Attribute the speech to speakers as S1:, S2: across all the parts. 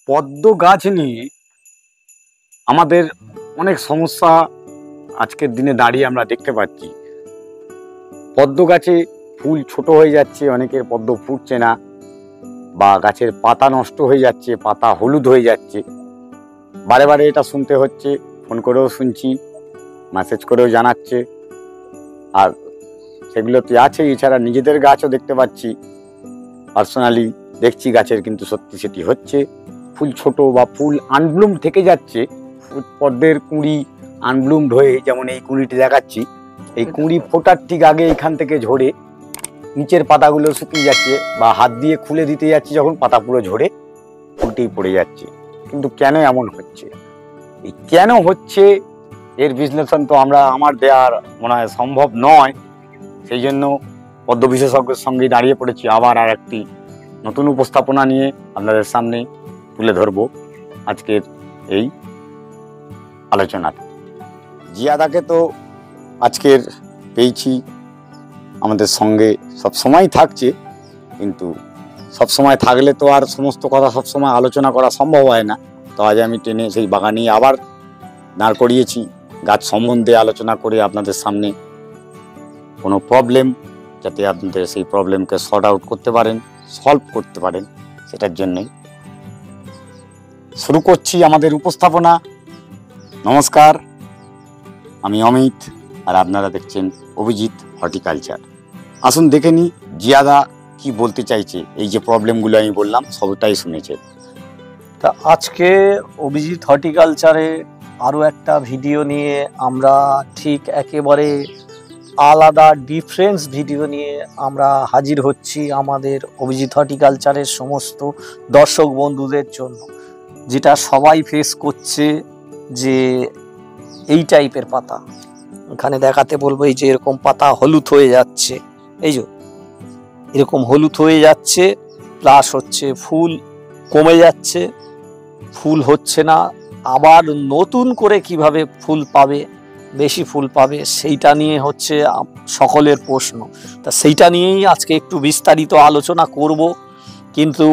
S1: পদ্ম গাছ নিয়ে আমাদের অনেক সমস্যা আজকের দিনে দাঁড়িয়ে আমরা দেখতে পাচ্ছি। পদ্ম গাছে ফুল ছোট হয়ে যাচ্ছে, অনেকের পদ্ম ফুটছে না, বা গাছের পাতা নষ্ট হয়ে যাচ্ছে, পাতা হলুদ হয়ে যাচ্ছে। বারে বারে এটা শুনতে হচ্ছে, ফোন করেও শুনছি, মেসেজ করেও জানাচ্ছে। আর সেগুলোতে আছে, এছাড়া নিজেদের গাছও দেখতে পাচ্ছি, পার্সোনালি দেখছি গাছের কিন্তু সত্যি সেটি হচ্ছে। ফুল ছোট বা ফুল আনব্লুম থেকে যাচ্ছে, পদ্মের কুঁড়ি আনব্লুমড হয়ে, যেমন এই কুঁড়িটি দেখাচ্ছি, এই কুঁড়ি ফোটার ঠিক আগে এখান থেকে ঝরে নিচের পাতাগুলো শুকিয়ে যাচ্ছে, বা হাত দিয়ে খুলে দিতে যাচ্ছি যখন পাতা পুরো ঝরে উল্টেই পড়ে যাচ্ছে। কিন্তু কেন এমন হচ্ছে, এই কেন হচ্ছে এর বিশ্লেষণ তো আমার দেওয়ার মনে হয় সম্ভব নয়। সেই জন্য পদ্ম বিশেষজ্ঞের সঙ্গে দাঁড়িয়ে পড়েছি, আবার আর একটি নতুন উপস্থাপনা নিয়ে আপনাদের সামনে তুলে ধরবো আজকের এই আলোচনাতে। জিয়াদাকে তো আজকের পেয়েছি, আমাদের সঙ্গে সব সময় থাকছে, কিন্তু সব সময় থাকলে তো আর সমস্ত কথা সব সময় আলোচনা করা সম্ভব হয় না। তো আজ আমি টেনে সেই বাগানেই আবার দাঁড় করিয়েছি, গাছ সম্বন্ধে আলোচনা করে আপনাদের সামনে কোনো প্রবলেম যাতে আপনাদের সেই প্রবলেমকে সর্ট আউট করতে পারেন, সলভ করতে পারেন, সেটার জন্যই শুরু করছি আমাদের উপস্থাপনা। নমস্কার, আমি অমিত, আর আপনারা দেখছেন অভিজিৎ হর্টিকালচার। আসুন দেখে নিই জিয়াদা কি বলতে চাইছে। এই যে প্রবলেমগুলো আমি বললাম সবটাই শুনেছে।
S2: তা আজকে অভিজিৎ হর্টিকালচারে আরও একটা ভিডিও নিয়ে আমরা ঠিক একেবারে আলাদা ডিফারেন্স ভিডিও নিয়ে আমরা হাজির হচ্ছি আমাদের অভিজিৎ হর্টিকালচারের সমস্ত দর্শক বন্ধুদের জন্য, যেটা সবাই ফেস করছে, যে এই টাইপের পাতা এখানে দেখাতে বলবো। এই যে এরকম পাতা হলুদ হয়ে যাচ্ছে, এই যে এরকম হলুদ হয়ে যাচ্ছে, প্লাস হচ্ছে ফুল কমে যাচ্ছে, ফুল হচ্ছে না, আবার নতুন করে কিভাবে ফুল পাবে, বেশি ফুল পাবে, সেইটা নিয়ে হচ্ছে সকলের প্রশ্ন। তা সেইটা নিয়েই আজকে একটু বিস্তারিত আলোচনা করব, কিন্তু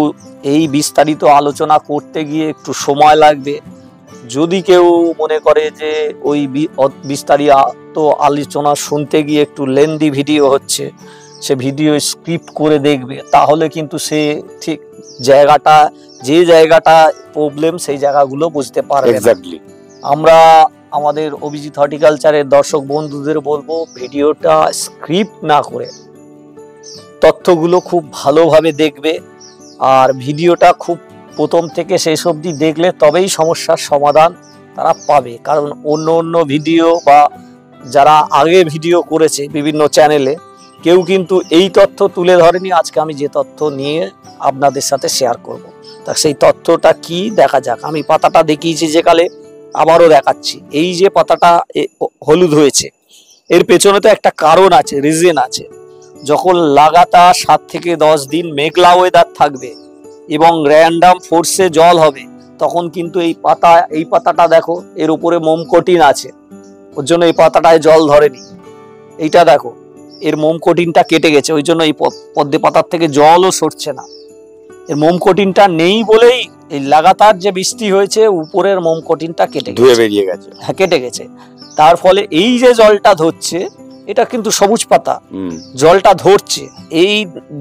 S2: এই বিস্তারিত আলোচনা করতে গিয়ে একটু সময় লাগবে। যদি কেউ মনে করে যে ওই বিস্তারিত আলোচনা শুনতে গিয়ে একটু লেন্দি ভিডিও হচ্ছে, সে ভিডিও স্কিপ করে দেখবে, তাহলে কিন্তু সে ঠিক জায়গাটা, যে জায়গাটা প্রবলেম, সেই জায়গাগুলো বুঝতে পারবে না। আমরা আমাদের অভিজিৎ হর্টিকালচারের দর্শক বন্ধুদের বলবো, ভিডিওটা স্ক্রিপ্ট না করে তথ্যগুলো খুব ভালোভাবে দেখবে, আর ভিডিওটা খুব প্রথম থেকে শেষ অবধি দেখলে তবেই সমস্যার সমাধান তারা পাবে। কারণ অন্য অন্য ভিডিও বা যারা আগে ভিডিও করেছে বিভিন্ন চ্যানেলে, কেউ কিন্তু এই তথ্য তুলে ধরেনি। আজকে আমি যে তথ্য নিয়ে আপনাদের সাথে শেয়ার করব, তা সেই তথ্যটা কি দেখা যাক। আমি পাতাটা দেখিয়েছি যেকালে, আবারও দেখাচ্ছি। এই যে পাতাটা হলুদ হয়েছে, এর পেছনে তো একটা কারণ আছে, রিজন আছে। যখন লাগাতার 7 থেকে 10 দিন মেঘলা ওয়েদার থাকবে এবং র্যান্ডাম ফোর্সে জল হবে, তখন কিন্তু এই পাতাটা দেখো, এর উপরে মোম কোটিন আছে, ওর জন্য এই পাতাটায় জল ধরেনি। এইটা দেখো, এর মোম কোটিনটা কেটে গেছে, ওই জন্য এই পদ্মে পাতার থেকে জলও সরছে না। এর মোম কোটিনটা নেই বলেই এই লাগাতার যে বৃষ্টি হয়েছে, উপরের মোম কোটিনটা কেটে গেছে, হ্যাঁ কেটে গেছে। তার ফলে এই যে জলটা ধরছে, এটা কিন্তু সবুজ পাতা, জলটা ধরছে। এই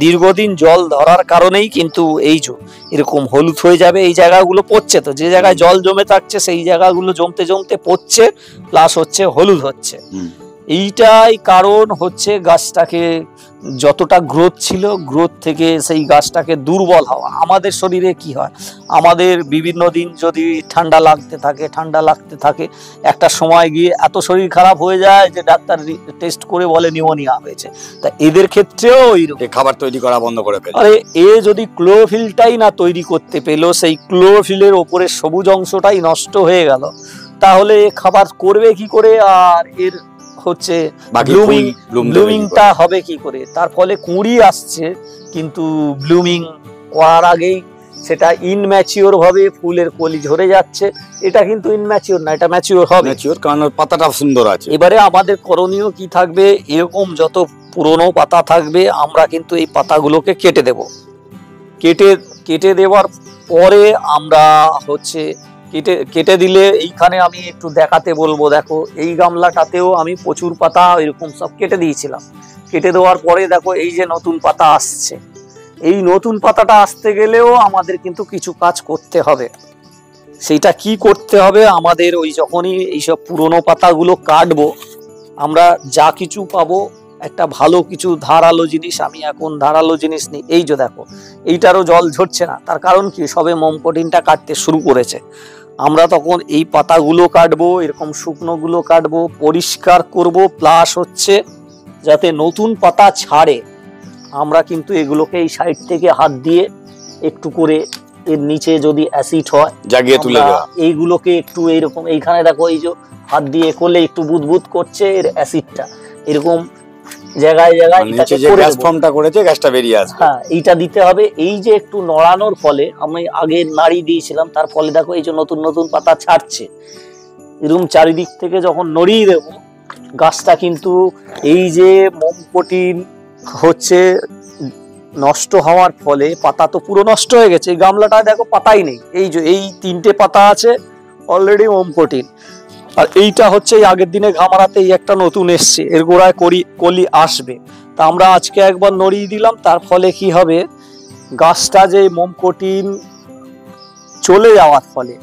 S2: দীর্ঘদিন জল ধরার কারণেই কিন্তু এই যে এরকম হলুদ হয়ে যাবে। এই জায়গাগুলো পড়ছে, তো যে জায়গায় জল জমে থাকছে সেই জায়গাগুলো জমতে জমতে পড়ছে, প্লাস হচ্ছে হলুদ হচ্ছে। এইটাই কারণ হচ্ছে গাছটাকে যতটা গ্রোথ ছিল, গ্রোথ থেকে সেই গাছটাকে দুর্বল হওয়া। আমাদের শরীরে কি হয়, আমাদের বিভিন্ন দিন যদি ঠান্ডা লাগতে থাকে, একটা সময় গিয়ে এত শরীর খারাপ হয়ে যায় যে ডাক্তার টেস্ট করে বলে নিউমোনিয়া হয়েছে। তা এদের ক্ষেত্রেও
S1: খাবার তৈরি করা বন্ধ করে ফেলে।
S2: আরে এ যদি ক্লোরোফিলটাই না তৈরি করতে পেলো, সেই ক্লোরোফিলের ওপরে সবুজ অংশটাই নষ্ট হয়ে গেল, তাহলে খাবার করবে কি করে, আর এর হচ্ছে ব্লুমিংটা হবে কি করে। তার ফলে কুঁড়ি আসছে, কিন্তু ব্লুমিং করার আগেই সেটা ইনম্যাচিওর ভাবে ফুলের কলি ঝরে যাচ্ছে। এটা কিন্তু ইনম্যাচিওর না, এটা ম্যাচিওর হবে,
S1: কারণ পাতাটা সুন্দর আছে।
S2: এবারে আমাদের করণীয় কি থাকবে, এরকম যত পুরনো পাতা থাকবে আমরা কিন্তু এই পাতাগুলোকে কেটে দেব। কেটে দেওয়ার পরে আমরা হচ্ছে কেটে দিলে এইখানে আমি একটু দেখাতে বলবো। দেখো এই গামলাটাতেও আমি প্রচুর পাতা এরকম সব কেটে দিয়েছিলাম। কেটে দেওয়ার পরে দেখো এই যে নতুন পাতা আসছে, এই নতুন পাতাটা আসতে গেলেও আমাদের কিন্তু কিছু কাজ করতে হবে। সেইটা কি করতে হবে, আমাদের ওই যখনই এইসব পুরনো পাতাগুলো কাটবো, আমরা যা কিছু পাবো একটা ভালো কিছু ধারালো জিনিস, আমি এখন ধারালো জিনিস নিই। এই যে দেখো এইটারও জল ঝরছে না, তার কারণ কি, সবে মোম কোটিনটা কাটতে শুরু করেছে। আমরা তখন এই পাতাগুলো কাটবো, এরকম শুকনোগুলো কাটবো, পরিষ্কার করব, প্লাস হচ্ছে যাতে নতুন পাতা ছাড়ে আমরা কিন্তু এগুলোকে এই সাইড থেকে হাত দিয়ে একটু করে এর নিচে যদি অ্যাসিড হয়
S1: জাগিয়ে তুলে দেওয়া,
S2: এইগুলোকে একটু এইরকম, এইখানে দেখো এই যে হাত দিয়ে করলে একটু বুদবুদ করছে এর অ্যাসিডটা, এরকম জায়গায় জায়গায়
S1: নিচে যে গ্যাস ফর্মটা করেছে গ্যাসটা বেরিয়ে আসবে।
S2: হ্যাঁ, এইটা দিতে হবে। এই যে একটু নড়ানোর ফলে, আমি আগে নাড়ি দিয়েছিলাম, তার ফলে দেখো এই যে নতুন নতুন পাতা ছাড়ছে। এরকম চারিদিক থেকে যখন নড়িয়ে দেবো গাছটা কিন্তু এই যে মোম কোটিন হচ্ছে নষ্ট হওয়ার ফলে, পাতা তো পুরো নষ্ট হয়ে গেছে, এই গামলাটা দেখো পাতাই নেই, এই যে এই 3টে পাতা আছে অলরেডি মোম কোটিন। আর এইটা হচ্ছে এই আগের দিনে ঘামারাতে এই একটা নতুন এসছে, এর গোড়ায় কলি আসবে। তা আমরা আজকে একবার নড়িয়ে দিলাম, তার ফলে কি হবে, গাছটা যে মোম কোটিন চলে যাওয়ার ফলে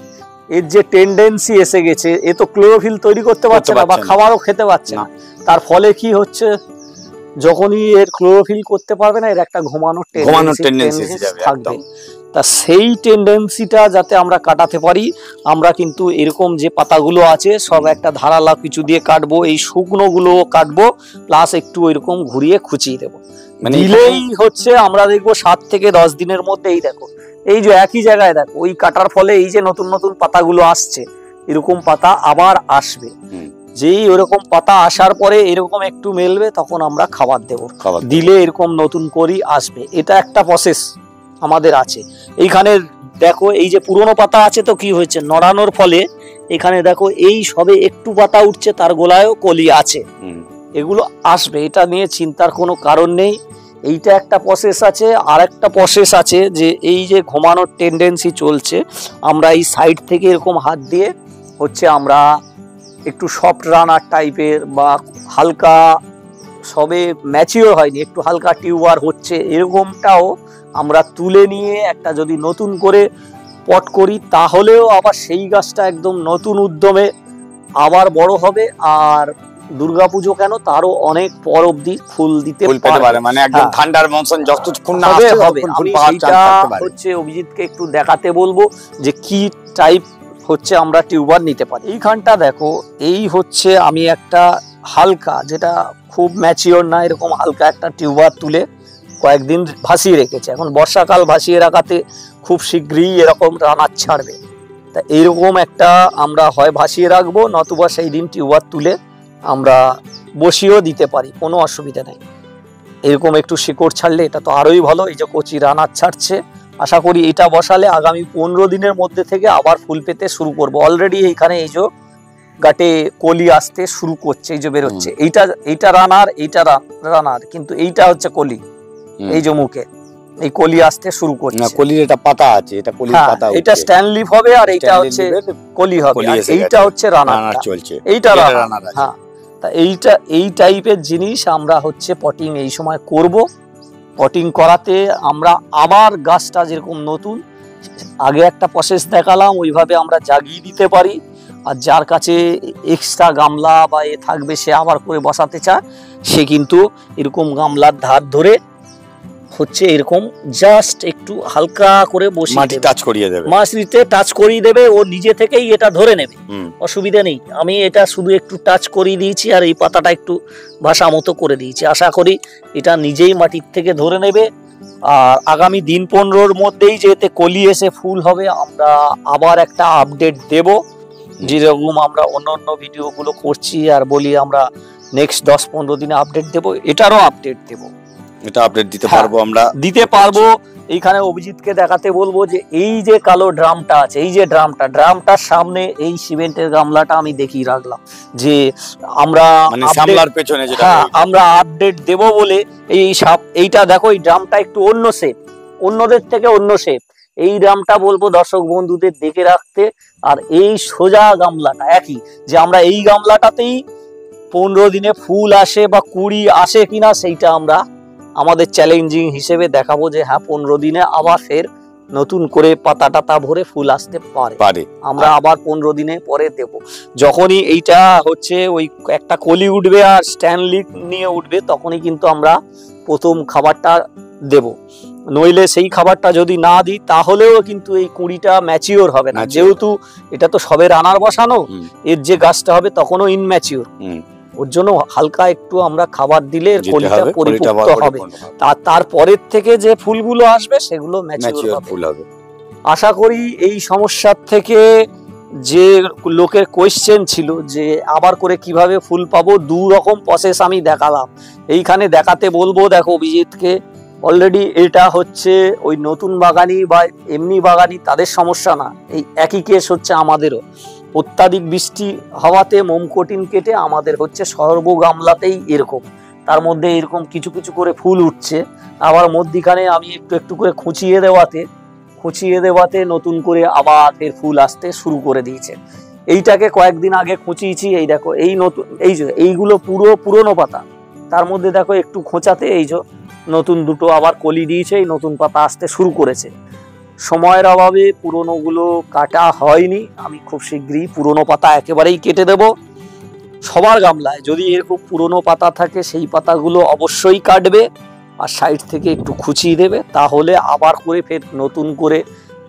S2: এর যে টেন্ডেন্সি এসে গেছে, এ তো ক্লোরোফিল তৈরি করতে পারছে না বা খাবারও খেতে পারছে না। তার ফলে কি হচ্ছে, যখনই এর ক্লোরোফিল করতে পারবে না, এর একটা ঘুমানোর টেন্ডেন্সি থাকবে। তা সেই টেন্ডেন্সিটা যাতে আমরা কাটাতে পারি, আমরা কিন্তু এরকম যে পাতাগুলো আছে সব একটা ধারালা কিছু দিয়ে কাটবো, এই শুকনো গুলো কাটবো, প্লাস একটু এরকম ঘুরিয়ে খুঁচিয়ে দেবো। দিলেই হচ্ছে আমরা দেখবো 7 থেকে 10 দিনের মধ্যে এই দেখো এই যে একই জায়গায় দেখো ওই কাটার ফলে এই যে নতুন নতুন পাতাগুলো আসছে, এরকম পাতা আবার আসবে। যেই ওরকম পাতা আসার পরে এরকম একটু মেলবে, তখন আমরা খাবার দেবো, দিলে এরকম নতুন করি আসবে। এটা একটা প্রসেস আমাদের আছে। এইখানে দেখো এই যে পুরনো পাতা আছে, তো কি হয়েছে, নড়ানোর ফলে এখানে দেখো এই সবে একটু পাতা উঠছে, তার গোলায়ও কলি আছে, এগুলো আসবে, এটা নিয়ে চিন্তার কোনো কারণ নেই। এইটা একটা প্রসেস আছে। আর একটা প্রসেস আছে যে এই যে ঘুমানোর টেন্ডেন্সি চলছে, আমরা এই সাইড থেকে এরকম হাত দিয়ে হচ্ছে আমরা একটু সফট রানার টাইপের বা হালকা সবে ম্যাচিওর হয়নি, একটু হালকা টিউবার হচ্ছে, এরকমটাও আমরা তুলে নিয়ে একটা যদি নতুন করে পট করি, তাহলেও আবার সেই গাছটা একদম নতুন উদ্যমে আবার বড় হবে। আর দুর্গাপুজো কেন, তারও অনেক পর অবধি ফুল দিতে পারে।
S1: মানে একদম ঠান্ডার মৌসুম যতক্ষণ না
S2: হবে, আমি সেইটা হচ্ছে অভিজিৎকে একটু দেখাতে বলবো যে কি টাইপ হচ্ছে আমরা টিউবার নিতে পারি। এইখানটা দেখো, এই হচ্ছে আমি একটা হালকা, যেটা খুব ম্যাচিওর না, এরকম হালকা একটা টিউবার তুলে কয়েকদিন ভাসিয়ে রেখেছে। এখন বর্ষাকাল ভাসিয়ে রাখাতে খুব শীঘ্রই এরকম রানার ছাড়বে, তা এইরকম একটা আমরা হয় ভাসিয়ে রাখবো, নতুবা সেই দিন টিউবার তুলে আমরা বসিয়েও দিতে পারি, কোনো অসুবিধা নেই। এরকম একটু শিকড় ছাড়লে এটা তো আরোই ভালো। এই যে কচি রানার ছাড়ছে, আশা করি এটা বসালে আগামী 15 দিনের মধ্যে থেকে আবার ফুল পেতে শুরু করবো। অলরেডি এইখানে এই যে গাটে কলি আসতে শুরু করছে, এই যে বেরোচ্ছে, এইটা রানার, এইটা রানার, কিন্তু এইটা হচ্ছে কলি, এই যে মুখে এই কলি আসতে শুরু করছে।
S1: না, কলির এটা পাতা আছে, এটা কলির পাতা,
S2: এটা স্ট্যান্ড লিফ হবে, আর এইটা হচ্ছে কলি হবে, আর এইটা হচ্ছে রানার চলছে, এইটা রানার। হ্যাঁ, তা এই টাইপের জিনিস আমরা হচ্ছে পটিং এই সময় করব। পটিং করাতে আমরা আবার গাছটা যেরকম নতুন, আগে একটা প্রসেস দেখালাম, ওইভাবে আমরা জাগিয়ে দিতে পারি। আর যার কাছে এক্সট্রা গামলা বা এ থাকবে, সে আবার করে বসাতে চায়, সে কিন্তু এরকম গামলার ধার ধরে হচ্ছে এরকম জাস্ট একটু হালকা করে বসিয়ে
S1: মাটি টাচ করিয়ে দেবে,
S2: মাটিতে টাচ করিয়ে দেবে, ও নিজে থেকেই এটা ধরে নেবে, অসুবিধা নেই। আমি এটা শুধু একটু টাচ করিয়ে দিয়েছি, আর এই পাতাটা একটু ভাসা মতো করে দিয়েছি, আশা করি এটা নিজেই মাটির থেকে ধরে নেবে। আর আগামী দিন 15-র মধ্যেই যেতে কলি এসে ফুল হবে, আমরা আবার একটা আপডেট দেব, যেরকম আমরা অন্য ভিডিওগুলো করছি আর বলি আমরা নেক্সট 10-15 দিনে আপডেট দেব, এটারও আপডেট দেব,
S1: এটা আপডেট দিতে পারবো, আমরা
S2: দিতে পারবো। এইখানে অভিজিৎকে দেখাতে বলবো যে এই যে কালো ড্রামটা আছে, এই যে ড্রামটার সামনে এই সিমেন্টের গামলাটা আমি দেখিয়ে রাখলাম, যে আমরা
S1: সামলার পেছনে যেটা
S2: আমরা আপডেট দেব বলে এইটা দেখো, এই ড্রামটা একটু অন্য শেপ, অন্যদের থেকে অন্য শেপ। এই ড্রামটা বলবো দর্শক বন্ধুদের দেখে রাখতে। আর এই সোজা গামলাটা একই, যে আমরা এই গামলাটাতেই 15 দিনে ফুল আসে বা কুড়ি আসে কিনা সেইটা আমরা আমাদের চ্যালেঞ্জিং হিসেবে দেখাবো, যে হ্যাঁ 15 দিনে আবার ফের নতুন করে পাতা টাতা ভরে ফুল আসতে পারে। আমরা আবার 15 দিনে পরে দেব। যখনই এইটা হচ্ছে ওই একটা কলি উঠবে আর স্ট্যান্ডলি নিয়ে উঠবে, তখনই কিন্তু আমরা প্রথম খাবারটা দেব। নইলে সেই খাবারটা যদি না দিই তাহলেও কিন্তু এই কুড়িটা ম্যাচিওর হবে না, যেহেতু এটা তো সবে রানার বসানো, এর যে গাছটা হবে তখনও ইনম্যাচিওর। ওর জন্য হালকা একটু আমরা খাবার দিলে কলিটা পরিপক্ক হবে, তারপরের থেকে যে ফুলগুলো আসবে সেগুলো ম্যাচিওর ফুল হবে। আশা করি এই সমস্যার থেকে যে লোকের কোয়েশ্চেন ছিল যে আবার করে কিভাবে ফুল পাবো, 2 রকম প্রসেস আমি দেখালাম। এইখানে দেখাতে বলবো, দেখো অভিজিৎকে, অলরেডি এটা হচ্ছে ওই নতুন বাগানি বা এমনি বাগানি তাদের সমস্যা না, এই একই কেস হচ্ছে আমাদেরও। অত্যাধিক বৃষ্টি হওয়াতে মোমকটিন কেটে আমাদের হচ্ছে সর্ব গামলাতেই এরকম, তার মধ্যে এরকম কিছু কিছু করে ফুল উঠছে। আবার মধ্যিখানে আমি একটু একটু করে খুঁচিয়ে দেওয়াতে নতুন করে আবার ফের ফুল আসতে শুরু করে দিয়েছে। এইটাকে কয়েকদিন আগে খুঁচিয়েছি, এই দেখো এই নতুন, এই যে এইগুলো পুরো পুরনো পাতা, তার মধ্যে দেখো একটু খোঁচাতে এই যে নতুন দুটো আবার কলি দিয়েছে, এই নতুন পাতা আসতে শুরু করেছে। সময়ের অভাবে পুরনোগুলো কাটা হয়নি, আমি খুব শীঘ্রই পুরনো পাতা একেবারেই কেটে দেব। সবার গামলায় যদি এরকম পুরনো পাতা থাকে সেই পাতাগুলো অবশ্যই কাটবে আর সাইড থেকে একটু খুঁচিয়ে দেবে, তাহলে আবার করে ফের নতুন করে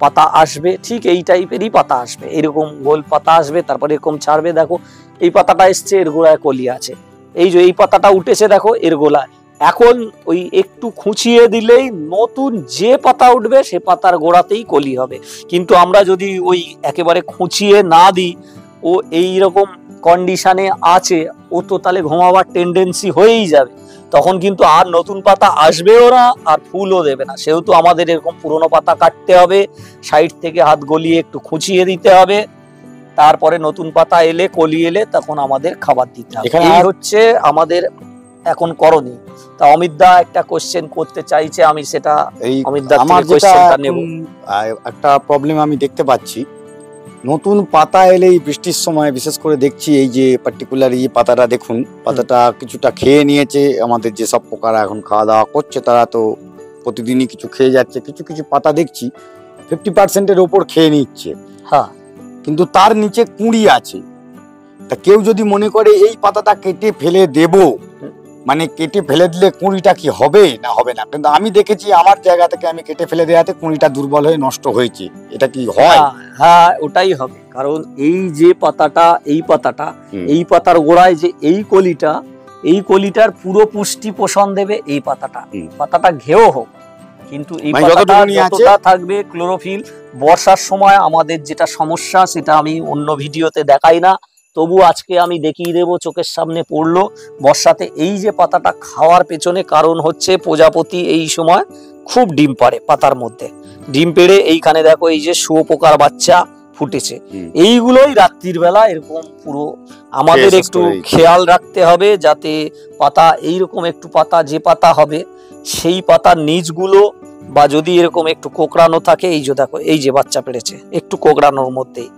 S2: পাতা আসবে। ঠিক এই টাইপেরই পাতা আসবে, এরকম গোল পাতা আসবে, তারপরে এরকম ছাড়বে। দেখো এই পাতাটা এসছে, এর গোড়ায় কলি আছে, এই যে এই পাতাটা উঠেছে দেখো এর গোড়ায়। এখন ওই একটু খুঁচিয়ে দিলেই নতুন যে পাতা উঠবে সে পাতার গোড়াতেই কলি হবে। কিন্তু আমরা যদি ওই একেবারে খুঁচিয়ে না দিই, ও এই রকম কন্ডিশনে আছে, ও তো তাহলে ঘুমাবার টেন্ডেন্সি হয়েই যাবে, তখন কিন্তু আর নতুন পাতা আসবেও না আর ফুলও দেবে না। সেহেতু আমাদের এরকম পুরনো পাতা কাটতে হবে, সাইড থেকে হাত গলিয়ে একটু খুঁচিয়ে দিতে হবে, তারপরে নতুন পাতা এলে কলি এলে তখন আমাদের খাবার দিতে হবে। এই হচ্ছে আমাদের এখন করণীয়। তা অমিতদা একটা কোশ্চেন করতে চাইছে, আমি সেটা অমিতদার থেকে কোশ্চেনটা নেব।
S1: একটা প্রবলেম আমি দেখতে পাচ্ছি, নতুন পাতা এলেই বৃষ্টির সময় বিশেষ করে দেখছি এই যে পার্টিকুলার এই পাতাটা দেখুন, পাতাটা কিছুটা খেয়ে নিয়েছে। আমাদের যে সব পোকারা এখন খাওয়া দাওয়া করছে তারা তো প্রতিদিনই কিছু খেয়ে যাচ্ছে, কিছু কিছু পাতা দেখছি 50%-এর ওপর খেয়ে নিচ্ছে।
S2: হ্যাঁ,
S1: কিন্তু তার নিচে কুঁড়ি আছে। তা কেউ যদি মনে করে এই পাতাটা কেটে ফেলে দেব, মানে কেটে ফেলে দিলে কুঁড়িটা কি হবে না হবে না, কিন্তু আমি দেখেছি আমার জায়গা থেকে আমি কেটে ফেলে দেওয়াতে কুঁড়িটা দুর্বল হয়ে নষ্ট হয়েছে। এটা কি হয়?
S2: হ্যাঁ, ওটাই হবে। কারণ এই যে পাতাটা, এই পাতার গোড়ায় যে এই কলিটার পুরো পুষ্টি পোষণ দেবে এই পাতাটা ঘেও হোক, কিন্তু এই পাতাটা যতটা থাকবে ক্লোরোফিল। বর্ষার সময় আমাদের যেটা সমস্যা সেটা আমি অন্য ভিডিওতে দেখাই না, তবু আজকে আমি দেখিয়ে দেবো, চোখের সামনে পড়লো। বর্ষাতে এই যে পাতাটা খাওয়ার পেছনে কারণ হচ্ছে প্রজাপতি এই সময় খুব ডিম পাড়ে পাতার মধ্যে, ডিম পেড়ে এইখানে দেখো এই যে শুয়োপোকার বাচ্চা ফুটেছে, এইগুলোই রাত্রির বেলা এরকম পুরো আমাদের একটু খেয়াল রাখতে হবে, যাতে পাতা এইরকম একটু পাতা যে পাতা হবে সেই পাতার নিচগুলো বা যদি এরকম একটু কোকড়ানো থাকে, এই যে দেখো এই যে বাচ্চা পেড়েছে একটু কোকড়ানোর মধ্যেই,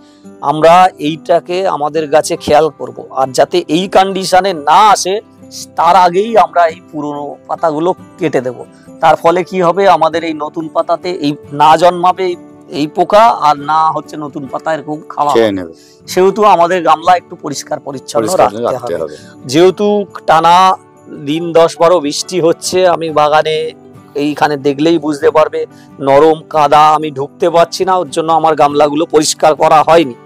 S2: আমরা এইটাকে আমাদের গাছে খেয়াল করব। আর যাতে এই কন্ডিশনে না আসে তার আগেই আমরা এই পুরনো পাতাগুলো কেটে দেব। তার ফলে কি হবে, আমাদের এই নতুন পাতাতে এই না জন্মাবে এই পোকা, আর না হচ্ছে নতুন পাতা এরকম খাওয়া নেবে। সেহেতু আমাদের গামলা একটু পরিষ্কার পরিচ্ছন্ন রাখতে হবে। যেহেতু টানা দিন 10-12 বৃষ্টি হচ্ছে, আমি বাগানে এইখানে দেখলেই বুঝতে পারবে নরম কাদা, আমি ঢুকতে পারছি না, ওর জন্য আমার গামলাগুলো পরিষ্কার করা হয়নি।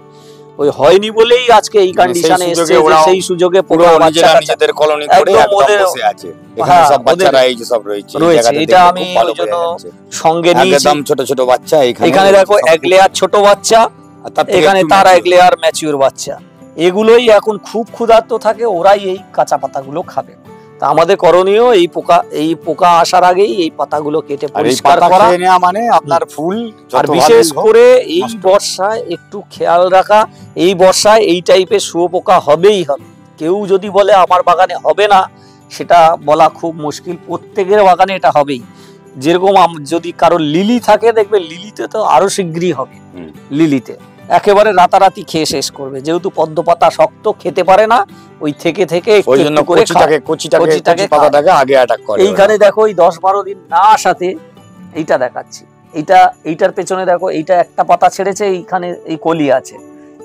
S2: ওই হয়নি বলেই আজকে এই কন্ডিশনে এসেছে, সেই সুযোগে পুরো
S1: নিজেদের কলোনি করে একদম বসে আছে। এখানে সব বাচ্চারা এই যে সব রয়েছে, এই জায়গাটা
S2: এটা আমি ওই জন্য সঙ্গে নিয়েছি।
S1: একদম ছোট ছোট বাচ্চা
S2: এখানে দেখো এক লেয়ার ছোট বাচ্চা, এখানে তার এক লেয়ার ম্যাচিউর বাচ্চা, এগুলোই এখন খুব ক্ষুধার্ত থাকে, ওরাই এই কাঁচা পাতাগুলো খাবে। তা আমাদের করণীয় এই পোকা আসার আগেই এই পাতাগুলো কেটে পরিষ্কার করা,
S1: মানে আপনার ফুল।
S2: আর বিশেষ করে এই বর্ষায় একটু খেয়াল রাখা, এই বর্ষায় এই টাইপের শুয়োপোকা হবেই হবে। কেউ যদি বলে আমার বাগানে হবে না, সেটা বলা খুব মুশকিল, প্রত্যেকের বাগানে এটা হবেই। যেরকম যদি কারো লিলি থাকে দেখবে লিলিতে তো আরো শীঘ্রই হবে। লিলিতে একেবারে রাতারাতি খেয়ে শেষ করবে, যেহেতু পদ্ম পাতা শক্ত খেতে পারে না, ওই থেকে থেকে
S1: ওই জন্য কচিটাকে পাতাটাকে আগে অ্যাটাক করে।
S2: এইখানে দেখো এই 10-12 দিন না আসাতে এইটা দেখাচ্ছি, এইটার পেছনে দেখো এইটা একটা পাতা ছেড়েছে, এইখানে এই কলি আছে,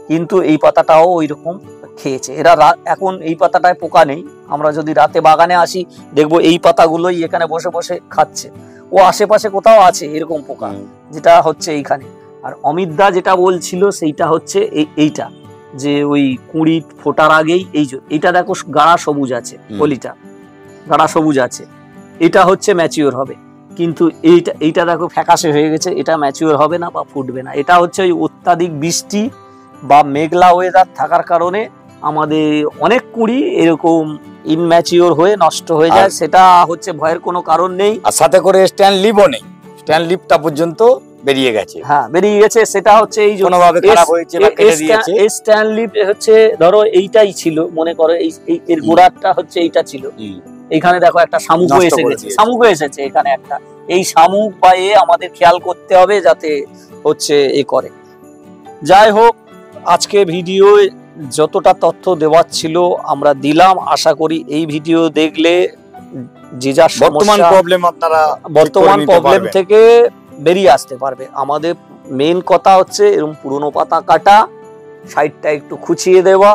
S2: কিন্তু এই পাতাটাও ওই রকম খেয়েছে। এরা এখন এই পাতাটায় পোকা নেই, আমরা যদি রাতে বাগানে আসি দেখবো এই পাতাগুলোই এখানে বসে বসে খাচ্ছে। ও আশেপাশে কোথাও আছে এরকম পোকা, যেটা হচ্ছে এইখানে। আর অমিত দা যেটা বলছিল সেইটা হচ্ছে এইটা, যে ওই কুঁড়ি ফোটার আগেই এইটা দেখো গাঢ় সবুজ আছে, কলিটা গাঢ় সবুজ আছে, এটা হচ্ছে ম্যাচিওর হবে। কিন্তু এইটা দেখো ফ্যাকাশে হয়ে গেছে, এটা ম্যাচিওর হবে না বা ফুটবে না। এটা হচ্ছে ওই অত্যাধিক বৃষ্টি বা মেঘলা ওয়েদার থাকার কারণে আমাদের অনেক কুঁড়ি এরকম ইনম্যাচিওর হয়ে নষ্ট হয়ে যায়। সেটা হচ্ছে ভয়ের কোনো কারণ নেই।
S1: আর সাথে করে স্ট্যান্ড লিভও নেই, স্ট্যান্ড লিভটা পর্যন্ত বেরিয়ে গেছে।
S2: হ্যাঁ বেরিয়ে গেছে, সেটা হচ্ছে এই
S1: কোনোভাবে খারাপ হয়েছে বা কেটে দিয়েছে।
S2: এই স্ট্যান্ড লিভ হচ্ছে ধরো এইটাই ছিল, মনে করো এর গোড়াটা হচ্ছে এইটা ছিল, এইখানে দেখো একটা শামুক এসে গেছে, শামুক এসেছে এখানে একটা, এই শামুক বা আমাদের খেয়াল করতে হবে যাতে হচ্ছে করে। যাই হোক, আজকে ভিডিও যতটা তথ্য দেওয়ার ছিল আমরা দিলাম। আশা করি এই ভিডিও দেখলে যে যার
S1: বর্তমান প্রবলেম
S2: থেকে বেরিয়ে আসতে পারবে। আমাদের মেন কথা হচ্ছে এরকম পুরনো পাতা কাটা, সাইডটা একটু খুঁচিয়ে দেওয়া,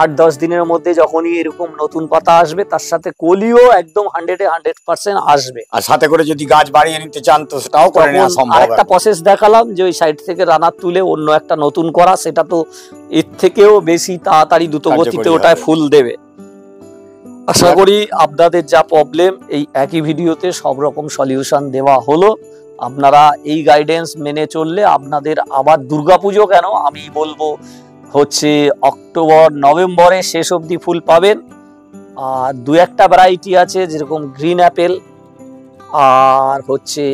S2: 8-10 দিনের মধ্যে যখনই এরকম নতুন পাতা আসবে তার সাথে কলিও একদম 100% আসবে।
S1: আর সাথে করে যদি গাছ বাড়িয়ে নিতে চান তো সেটাও করে নেওয়া সম্ভব।
S2: আরেকটা প্রসেস দেখালাম যে ওই সাইড থেকে রানার তুলে অন্য একটা নতুন করা, সেটা তো এর থেকেও বেশি তাড়াতাড়ি দ্রুত গতিতে ওটায় ফুল দেবে। আশা করি আপনাদের যা প্রবলেম এই একই ভিডিওতে সব রকম সলিউশন দেওয়া হলো। আপনারা এই গাইডেন্স মেনে চললে আপনাদের আবার দুর্গাপুজো কেন, আমি বলবো হচ্ছে অক্টোবর-নভেম্বরে শেষ অবধি ফুল পাবেন। আর 2-1টা ভ্যারাইটি আছে, যেরকম গ্রিন অ্যাপেল আর হচ্ছে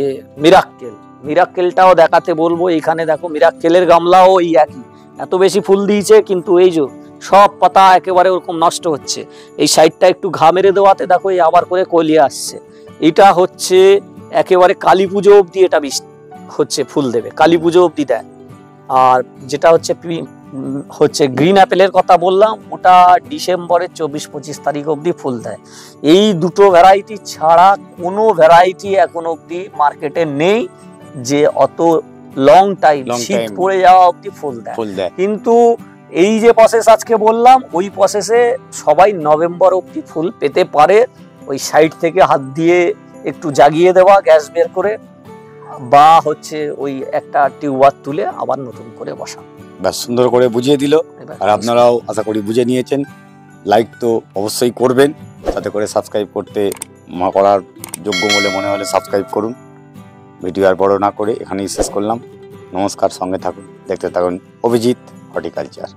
S2: মিরাক্কেলটাও দেখাতে বলবো। এখানে দেখো মিরাক্কেলের গামলাও এই একই, এত বেশি ফুল দিয়েছে কিন্তু এই যে সব পাতা একেবারে ওরকম নষ্ট হচ্ছে। এই সাইডটা একটু ঘা মেরে দেওয়াতে দেখো এই আবার করে কলিয়ে আসছে। এটা হচ্ছে একেবারে কালী পুজো অবধি এটা হচ্ছে ফুল দেবে, কালী পুজো অবধি দেয়। আর যেটা হচ্ছে গ্রিন অ্যাপেলের কথা বললাম, ওটা ডিসেম্বরের 24-25 তারিখ অবধি ফুল দেয়। এই দুটো ভ্যারাইটি ছাড়া কোনো ভ্যারাইটি এখন অবধি মার্কেটে নেই যে অত লং টাইম শীত পড়ে যাওয়া অবধি ফুল দেয়। কিন্তু এই যে প্রসেস আজকে বললাম, ওই প্রসেসে সবাই নভেম্বর অবধি ফুল পেতে পারে। ওই সাইড থেকে হাত দিয়ে একটু জাগিয়ে দেওয়া গ্যাস বের করে, বা হচ্ছে ওই একটা টিউবার তুলে আবার নতুন করে বসা।
S1: বেশ সুন্দর করে বুঝিয়ে দিল, আর আপনারাও আশা করি বুঝে নিয়েছেন। লাইক তো অবশ্যই করবেন, সাথে করে সাবস্ক্রাইব করার যোগ্য বলে মনে হলে সাবস্ক্রাইব করুন। ভিডিও আর বড় না করে এখানেই শেষ করলাম। নমস্কার, সঙ্গে থাকুন, দেখতে থাকুন অভিজিৎ হর্টিকালচার।